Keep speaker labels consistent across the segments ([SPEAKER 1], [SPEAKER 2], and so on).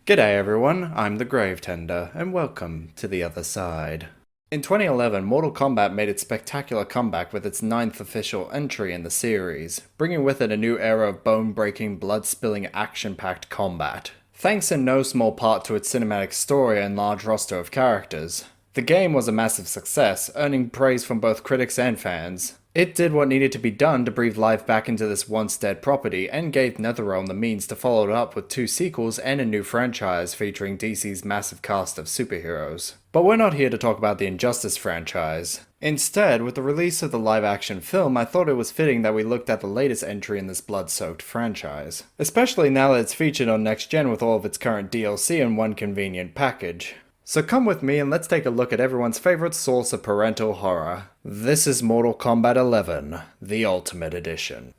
[SPEAKER 1] G'day everyone, I'm the Gravetender, and welcome to the other side. In 2011, Mortal Kombat made its spectacular comeback with its 9th official entry in the series, bringing with it a new era of bone-breaking, blood-spilling, action-packed combat. Thanks in no small part to its cinematic story and large roster of characters. The game was a massive success, earning praise from both critics and fans. It did what needed to be done to breathe life back into this once dead property and gave Netherrealm the means to follow it up with 2 sequels and a new franchise featuring DC's massive cast of superheroes. But we're not here to talk about the Injustice franchise. Instead, with the release of the live-action film, I thought it was fitting that we looked at the latest entry in this blood-soaked franchise. Especially now that it's featured on Next Gen with all of its current DLC in one convenient package. So come with me and let's take a look at everyone's favorite source of parental horror. This is Mortal Kombat 11, the Ultimate Edition.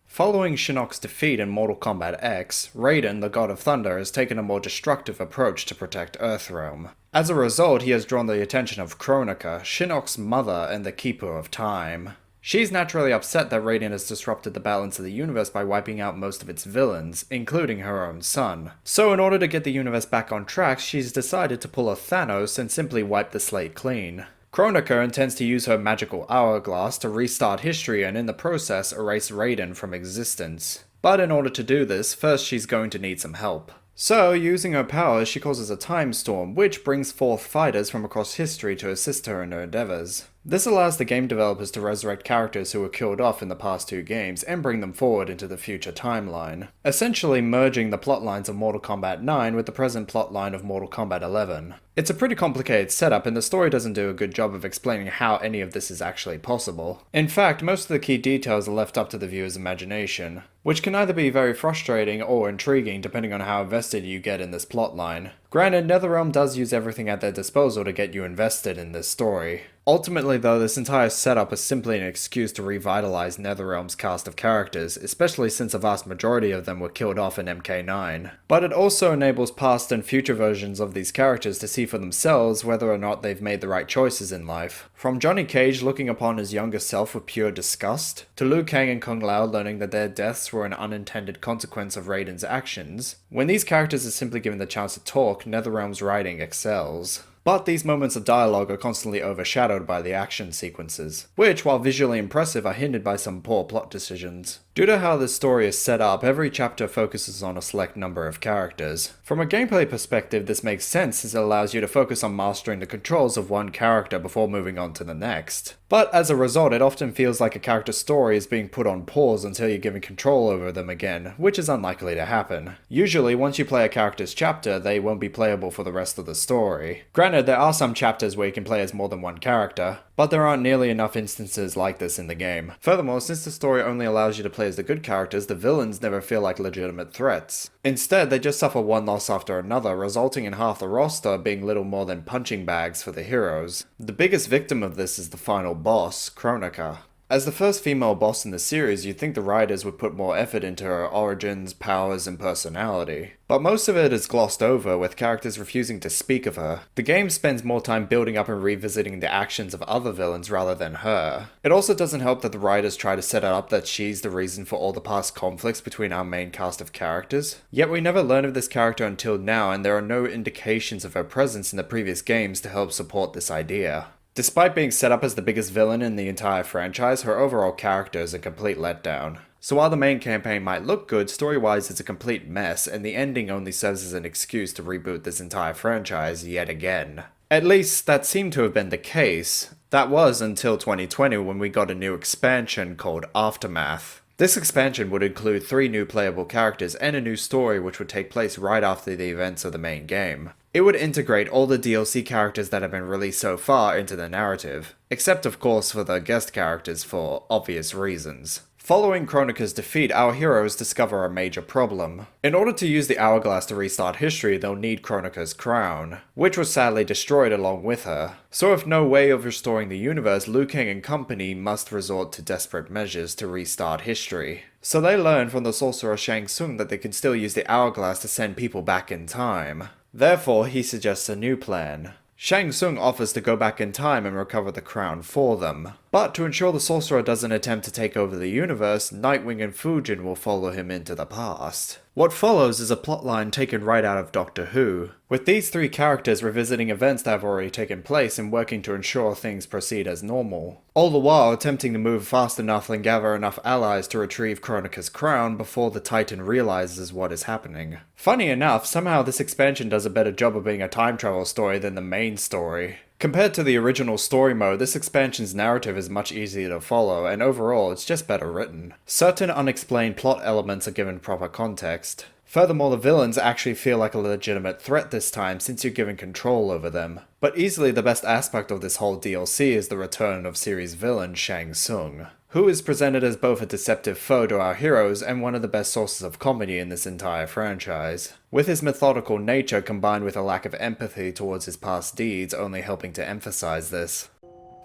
[SPEAKER 1] Following Shinnok's defeat in Mortal Kombat X, Raiden, the God of Thunder, has taken a more destructive approach to protect Earthrealm. As a result, he has drawn the attention of Kronika, Shinnok's mother and the Keeper of Time. She's naturally upset that Raiden has disrupted the balance of the universe by wiping out most of its villains, including her own son. So in order to get the universe back on track, she's decided to pull a Thanos and simply wipe the slate clean. Kronika intends to use her magical hourglass to restart history and in the process erase Raiden from existence. But in order to do this, first she's going to need some help. So, using her powers, she causes a time storm, which brings forth fighters from across history to assist her in her endeavors. This allows the game developers to resurrect characters who were killed off in the past 2 games and bring them forward into the future timeline, essentially merging the plotlines of Mortal Kombat 9 with the present plotline of Mortal Kombat 11. It's a pretty complicated setup, and the story doesn't do a good job of explaining how any of this is actually possible. In fact, most of the key details are left up to the viewer's imagination, which can either be very frustrating or intriguing depending on how invested you get in this plotline. Granted, Netherrealm does use everything at their disposal to get you invested in this story. Ultimately though, this entire setup is simply an excuse to revitalize Netherrealm's cast of characters, especially since a vast majority of them were killed off in MK9. But it also enables past and future versions of these characters to see for themselves whether or not they've made the right choices in life. From Johnny Cage looking upon his younger self with pure disgust, to Liu Kang and Kung Lao learning that their deaths were an unintended consequence of Raiden's actions. When these characters are simply given the chance to talk, Netherrealm's writing excels. But these moments of dialogue are constantly overshadowed by the action sequences, which, while visually impressive, are hindered by some poor plot decisions. Due to how this story is set up, every chapter focuses on a select number of characters. From a gameplay perspective, this makes sense as it allows you to focus on mastering the controls of one character before moving on to the next. But as a result, it often feels like a character's story is being put on pause until you're given control over them again, which is unlikely to happen. Usually, once you play a character's chapter, they won't be playable for the rest of the story. Granted, there are some chapters where you can play as more than one character, but there aren't nearly enough instances like this in the game. Furthermore, since the story only allows you to play as the good characters, the villains never feel like legitimate threats. Instead, they just suffer one loss after another, resulting in half the roster being little more than punching bags for the heroes. The biggest victim of this is the final boss, Kronika. As the first female boss in the series, you'd think the writers would put more effort into her origins, powers, and personality. But most of it is glossed over, with characters refusing to speak of her. The game spends more time building up and revisiting the actions of other villains rather than her. It also doesn't help that the writers try to set it up that she's the reason for all the past conflicts between our main cast of characters. Yet we never learn of this character until now, and there are no indications of her presence in the previous games to help support this idea. Despite being set up as the biggest villain in the entire franchise, her overall character is a complete letdown. So while the main campaign might look good, story-wise it's a complete mess, and the ending only serves as an excuse to reboot this entire franchise yet again. At least, that seemed to have been the case. That was until 2020 when we got a new expansion called Aftermath. This expansion would include 3 new playable characters and a new story which would take place right after the events of the main game. It would integrate all the DLC characters that have been released so far into the narrative, except of course for the guest characters for obvious reasons. Following Kronika's defeat, our heroes discover a major problem. In order to use the hourglass to restart history, they'll need Kronika's crown, which was sadly destroyed along with her. So with no way of restoring the universe, Liu Kang and company must resort to desperate measures to restart history. So they learn from the sorcerer Shang Tsung that they can still use the hourglass to send people back in time. Therefore, he suggests a new plan. Shang Tsung offers to go back in time and recover the crown for them. But to ensure the sorcerer doesn't attempt to take over the universe, Nightwing and Fujin will follow him into the past. What follows is a plotline taken right out of Doctor Who, with these three characters revisiting events that have already taken place and working to ensure things proceed as normal, all the while attempting to move fast enough and gather enough allies to retrieve Kronika's crown before the Titan realizes what is happening. Funny enough, somehow this expansion does a better job of being a time travel story than the main story. Compared to the original story mode, this expansion's narrative is much easier to follow, and overall, it's just better written. Certain unexplained plot elements are given proper context. Furthermore, the villains actually feel like a legitimate threat this time since you're given control over them. But easily the best aspect of this whole DLC is the return of series villain Shang Tsung, who is presented as both a deceptive foe to our heroes and one of the best sources of comedy in this entire franchise, with his methodical nature combined with a lack of empathy towards his past deeds only helping to emphasize this.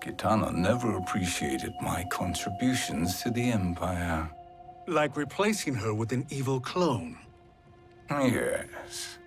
[SPEAKER 2] Kitana never appreciated my contributions to the Empire.
[SPEAKER 3] Like replacing her with an evil clone.
[SPEAKER 2] Yes.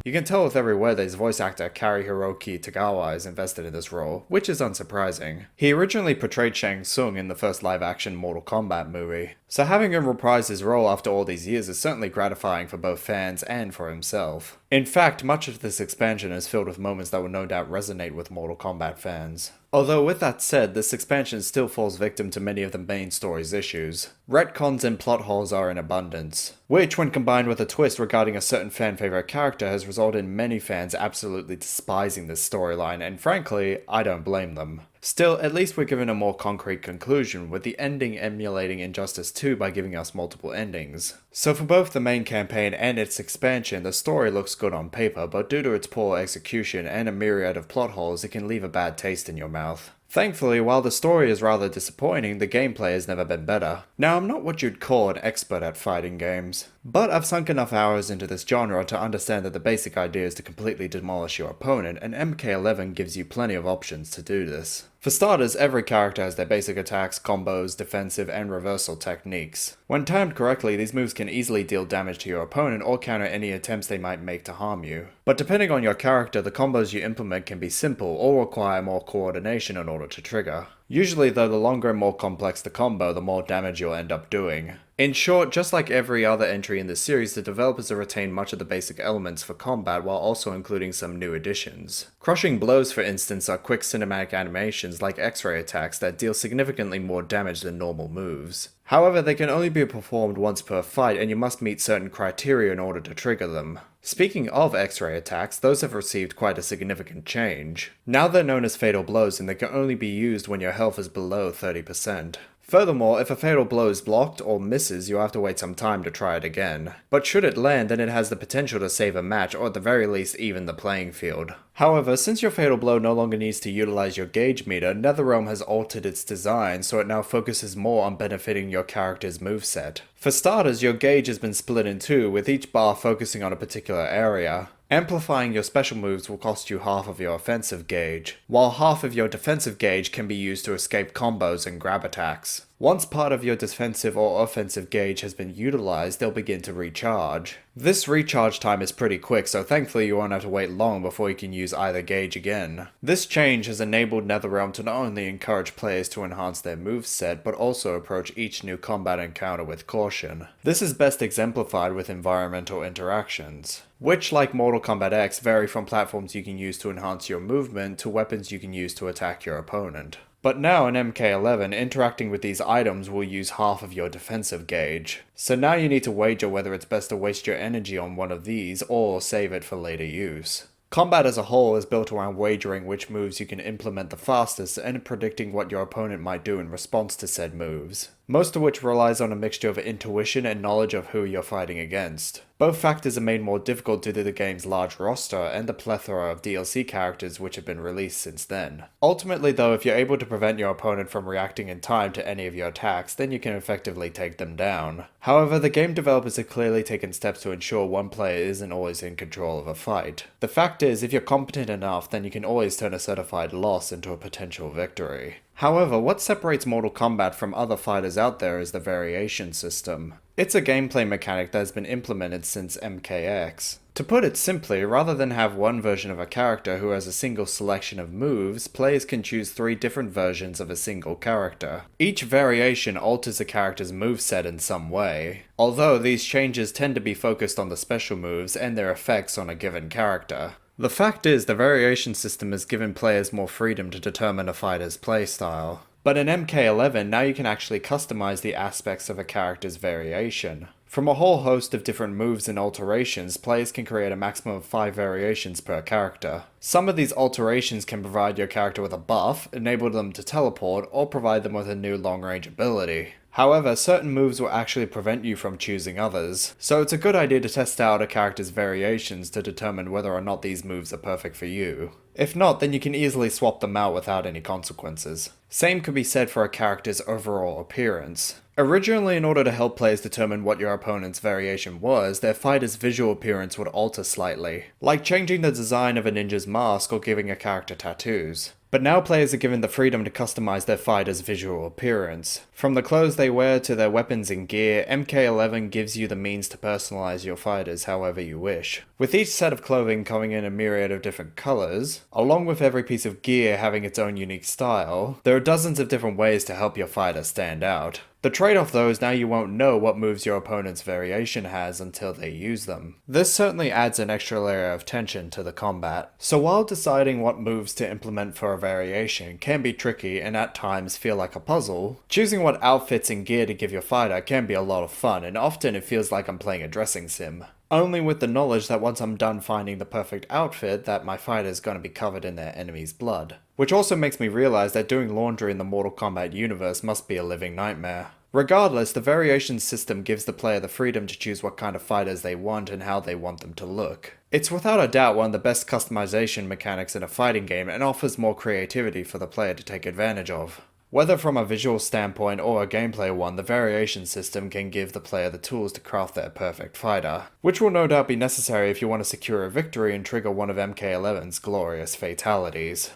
[SPEAKER 1] You can tell with every word that his voice actor Kari Hiroki Tagawa is invested in this role, which is unsurprising. He originally portrayed Shang Tsung in the first live-action Mortal Kombat movie, so having him reprise his role after all these years is certainly gratifying for both fans and for himself. In fact, much of this expansion is filled with moments that will no doubt resonate with Mortal Kombat fans. Although with that said, this expansion still falls victim to many of the main story's issues. Retcons and plot holes are in abundance, which when combined with a twist regarding a certain fan favorite character has resulted in many fans absolutely despising this storyline, and frankly, I don't blame them. Still, at least we're given a more concrete conclusion, with the ending emulating Injustice 2 by giving us multiple endings. So for both the main campaign and its expansion, the story looks good on paper, but due to its poor execution and a myriad of plot holes, it can leave a bad taste in your mouth. Thankfully, while the story is rather disappointing, the gameplay has never been better. Now, I'm not what you'd call an expert at fighting games, but I've sunk enough hours into this genre to understand that the basic idea is to completely demolish your opponent, and MK11 gives you plenty of options to do this. For starters, every character has their basic attacks, combos, defensive, and reversal techniques. When timed correctly, these moves can easily deal damage to your opponent or counter any attempts they might make to harm you. But depending on your character, the combos you implement can be simple or require more coordination in order to trigger. Usually though, the longer and more complex the combo, the more damage you'll end up doing. In short, just like every other entry in this series, the developers have retained much of the basic elements for combat while also including some new additions. Crushing blows, for instance, are quick cinematic animations like X-ray attacks that deal significantly more damage than normal moves. However, they can only be performed once per fight, and you must meet certain criteria in order to trigger them. Speaking of X-ray attacks, those have received quite a significant change. Now they're known as fatal blows, and they can only be used when your health is below 30%. Furthermore, if a fatal blow is blocked or misses, you'll have to wait some time to try it again. But should it land, then it has the potential to save a match, or at the very least even the playing field. However, since your fatal blow no longer needs to utilize your gauge meter, Netherrealm has altered its design so it now focuses more on benefiting your character's moveset. For starters, your gauge has been split in two, with each bar focusing on a particular area. Amplifying your special moves will cost you half of your offensive gauge, while half of your defensive gauge can be used to escape combos and grab attacks. Once part of your defensive or offensive gauge has been utilized, they'll begin to recharge. This recharge time is pretty quick, so thankfully you won't have to wait long before you can use either gauge again. This change has enabled Netherrealm to not only encourage players to enhance their moveset, but also approach each new combat encounter with caution. This is best exemplified with environmental interactions, which, like Mortal Kombat X, vary from platforms you can use to enhance your movement to weapons you can use to attack your opponent. But now in MK11, interacting with these items will use half of your defensive gauge. So now you need to wager whether it's best to waste your energy on one of these or save it for later use. Combat as a whole is built around wagering which moves you can implement the fastest and predicting what your opponent might do in response to said moves, most of which relies on a mixture of intuition and knowledge of who you're fighting against. Both factors are made more difficult due to the game's large roster and the plethora of DLC characters which have been released since then. Ultimately though, if you're able to prevent your opponent from reacting in time to any of your attacks, then you can effectively take them down. However, the game developers have clearly taken steps to ensure one player isn't always in control of a fight. The fact is, if you're competent enough, then you can always turn a certified loss into a potential victory. However, what separates Mortal Kombat from other fighters out there is the variation system. It's a gameplay mechanic that has been implemented since MKX. To put it simply, rather than have one version of a character who has a single selection of moves, players can choose 3 different versions of a single character. Each variation alters a character's moveset in some way, although these changes tend to be focused on the special moves and their effects on a given character. The fact is, the variation system has given players more freedom to determine a fighter's playstyle. But in MK11, now you can actually customize the aspects of a character's variation. From a whole host of different moves and alterations, players can create a maximum of 5 variations per character. Some of these alterations can provide your character with a buff, enable them to teleport, or provide them with a new long-range ability. However, certain moves will actually prevent you from choosing others, so it's a good idea to test out a character's variations to determine whether or not these moves are perfect for you. If not, then you can easily swap them out without any consequences. Same could be said for a character's overall appearance. Originally, in order to help players determine what your opponent's variation was, their fighter's visual appearance would alter slightly, like changing the design of a ninja's mask or giving a character tattoos. But now players are given the freedom to customize their fighter's visual appearance. From the clothes they wear to their weapons and gear, MK11 gives you the means to personalize your fighters however you wish. With each set of clothing coming in a myriad of different colors, along with every piece of gear having its own unique style, there are dozens of different ways to help your fighter stand out. The trade-off though is now you won't know what moves your opponent's variation has until they use them. This certainly adds an extra layer of tension to the combat. So while deciding what moves to implement for a variation can be tricky and at times feel like a puzzle, choosing what outfits and gear to give your fighter can be a lot of fun, and often it feels like I'm playing a dressing sim. Only with the knowledge that once I'm done finding the perfect outfit that my fighter is going to be covered in their enemy's blood. Which also makes me realize that doing laundry in the Mortal Kombat universe must be a living nightmare. Regardless, the variation system gives the player the freedom to choose what kind of fighters they want and how they want them to look. It's without a doubt one of the best customization mechanics in a fighting game and offers more creativity for the player to take advantage of. Whether from a visual standpoint or a gameplay one, the variation system can give the player the tools to craft their perfect fighter, which will no doubt be necessary if you want to secure a victory and trigger one of MK11's glorious fatalities.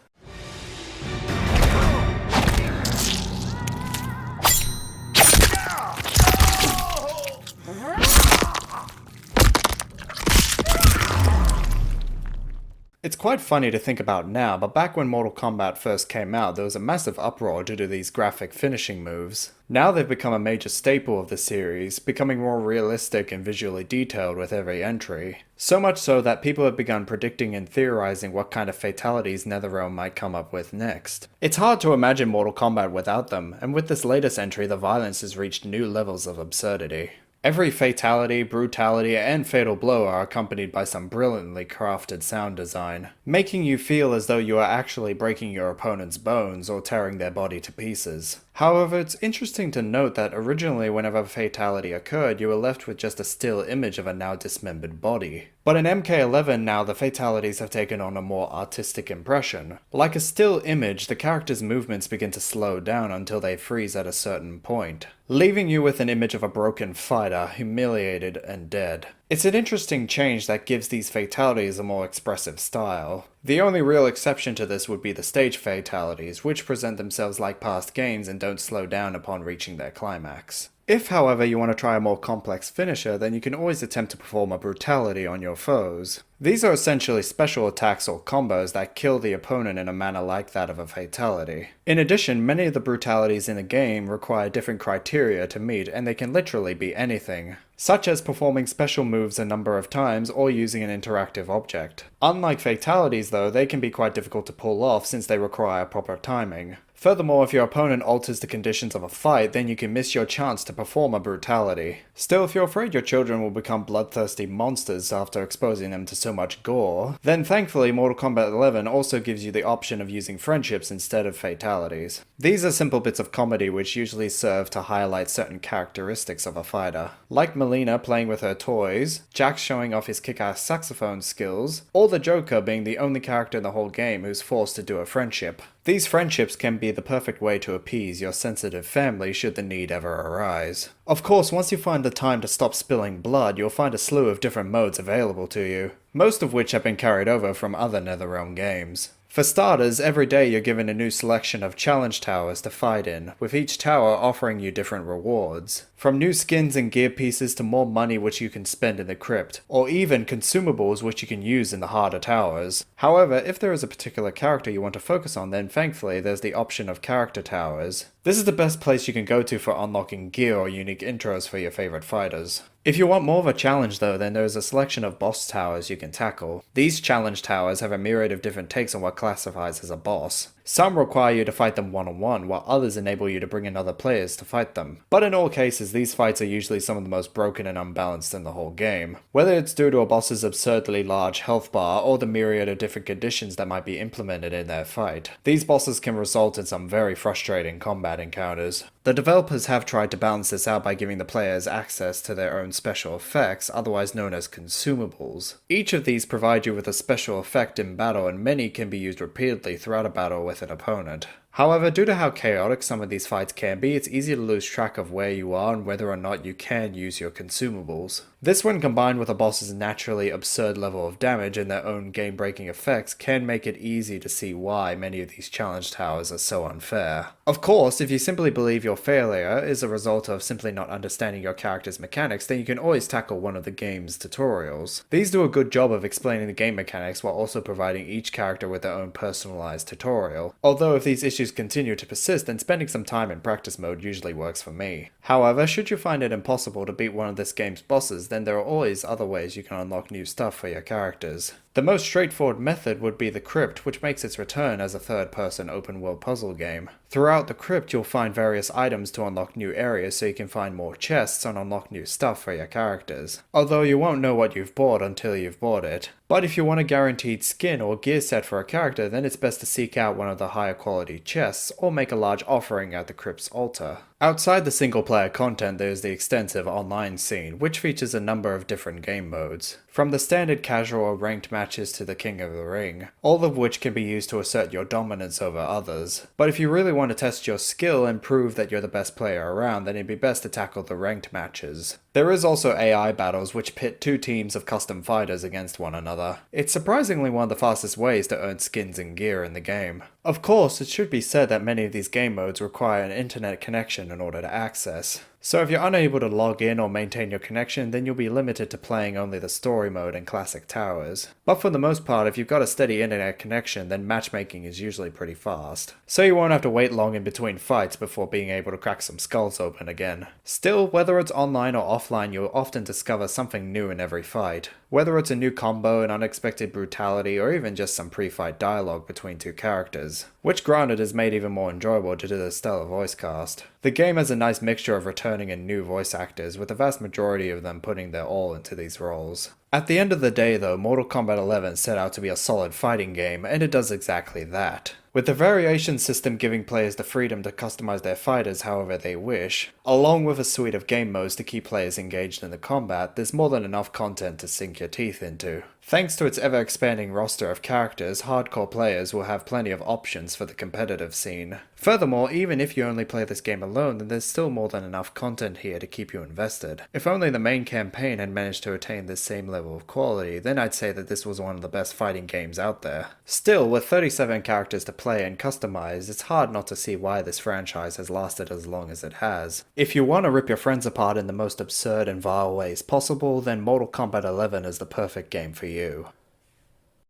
[SPEAKER 1] It's quite funny to think about now, but back when Mortal Kombat first came out, there was a massive uproar due to these graphic finishing moves. Now they've become a major staple of the series, becoming more realistic and visually detailed with every entry. So much so that people have begun predicting and theorizing what kind of fatalities Netherrealm might come up with next. It's hard to imagine Mortal Kombat without them, and with this latest entry the violence has reached new levels of absurdity. Every fatality, brutality, and fatal blow are accompanied by some brilliantly crafted sound design, making you feel as though you are actually breaking your opponent's bones or tearing their body to pieces. However, it's interesting to note that originally whenever a fatality occurred, you were left with just a still image of a now dismembered body. But in MK11 now the fatalities have taken on a more artistic impression. Like a still image, the character's movements begin to slow down until they freeze at a certain point, leaving you with an image of a broken fighter, humiliated and dead. It's an interesting change that gives these fatalities a more expressive style. The only real exception to this would be the stage fatalities, which present themselves like past games and don't slow down upon reaching their climax. If, however, you want to try a more complex finisher, then you can always attempt to perform a brutality on your foes. These are essentially special attacks or combos that kill the opponent in a manner like that of a fatality. In addition, many of the brutalities in the game require different criteria to meet, and they can literally be anything, such as performing special moves a number of times or using an interactive object. Unlike fatalities though, they can be quite difficult to pull off since they require proper timing. Furthermore, if your opponent alters the conditions of a fight, then you can miss your chance to perform a brutality. Still, if you're afraid your children will become bloodthirsty monsters after exposing them to so much gore, then thankfully Mortal Kombat 11 also gives you the option of using friendships instead of fatalities. These are simple bits of comedy which usually serve to highlight certain characteristics of a fighter, like Melina playing with her toys, Jax showing off his kick-ass saxophone skills, or the Joker being the only character in the whole game who's forced to do a friendship. These friendships can be the perfect way to appease your sensitive family should the need ever arise. Of course, once you find the time to stop spilling blood, you'll find a slew of different modes available to you, most of which have been carried over from other Netherrealm games. For starters, every day you're given a new selection of challenge towers to fight in, with each tower offering you different rewards. From new skins and gear pieces to more money which you can spend in the crypt, or even consumables which you can use in the harder towers. However, if there is a particular character you want to focus on, then thankfully there's the option of character towers. This is the best place you can go to for unlocking gear or unique intros for your favorite fighters. If you want more of a challenge though, then there is a selection of boss towers you can tackle. These challenge towers have a myriad of different takes on what classifies as a boss. Some require you to fight them one-on-one, while others enable you to bring in other players to fight them. But in all cases, these fights are usually some of the most broken and unbalanced in the whole game. Whether it's due to a boss's absurdly large health bar, or the myriad of different conditions that might be implemented in their fight, these bosses can result in some very frustrating combat encounters. The developers have tried to balance this out by giving the players access to their own special effects, otherwise known as consumables. Each of these provide you with a special effect in battle, and many can be used repeatedly throughout a battle with an opponent. However, due to how chaotic some of these fights can be, it's easy to lose track of where you are and whether or not you can use your consumables. This, when combined with a boss's naturally absurd level of damage and their own game-breaking effects, can make it easy to see why many of these challenge towers are so unfair. Of course, if you simply believe your failure is a result of simply not understanding your character's mechanics, then you can always tackle one of the game's tutorials. These do a good job of explaining the game mechanics while also providing each character with their own personalized tutorial. Although if these issues continue to persist, then spending some time in practice mode usually works for me. However, should you find it impossible to beat one of this game's bosses, then there are always other ways you can unlock new stuff for your characters. The most straightforward method would be the crypt, which makes its return as a third-person open-world puzzle game. Throughout the crypt, you'll find various items to unlock new areas so you can find more chests and unlock new stuff for your characters. Although you won't know what you've bought until you've bought it. But if you want a guaranteed skin or gear set for a character, then it's best to seek out one of the higher quality chests or make a large offering at the crypt's altar. Outside the single-player content, there's the extensive online scene, which features a number of different game modes. From the standard casual or ranked matches to the King of the Ring, all of which can be used to assert your dominance over others. But if you really want to test your skill and prove that you're the best player around, then it'd be best to tackle the ranked matches. There is also AI battles which pit two teams of custom fighters against one another. It's surprisingly one of the fastest ways to earn skins and gear in the game. Of course, it should be said that many of these game modes require an internet connection in order to access. So if you're unable to log in or maintain your connection, then you'll be limited to playing only the story mode and classic towers. But for the most part, if you've got a steady internet connection, then matchmaking is usually pretty fast. So you won't have to wait long in between fights before being able to crack some skulls open again. Still, whether it's online or offline, you'll often discover something new in every fight. Whether it's a new combo, an unexpected brutality, or even just some pre-fight dialogue between two characters. Which granted is made even more enjoyable due to the stellar voice cast. The game has a nice mixture of returning and new voice actors, with the vast majority of them putting their all into these roles. At the end of the day though, Mortal Kombat 11 set out to be a solid fighting game, and it does exactly that. With the variation system giving players the freedom to customize their fighters however they wish, along with a suite of game modes to keep players engaged in the combat, there's more than enough content to sink your teeth into. Thanks to its ever-expanding roster of characters, hardcore players will have plenty of options for the competitive scene. Furthermore, even if you only play this game alone, then there's still more than enough content here to keep you invested. If only the main campaign had managed to attain this same level of quality, then I'd say that this was one of the best fighting games out there. Still, with 37 characters to play and customize, it's hard not to see why this franchise has lasted as long as it has. If you want to rip your friends apart in the most absurd and vile ways possible, then Mortal Kombat 11 is the perfect game for you.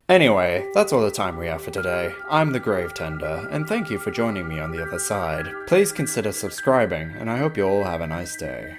[SPEAKER 1] Anyway, that's all the time we have for today. I'm the Grave Tender, and thank you for joining me on the other side. Please consider subscribing, and I hope you all have a nice day.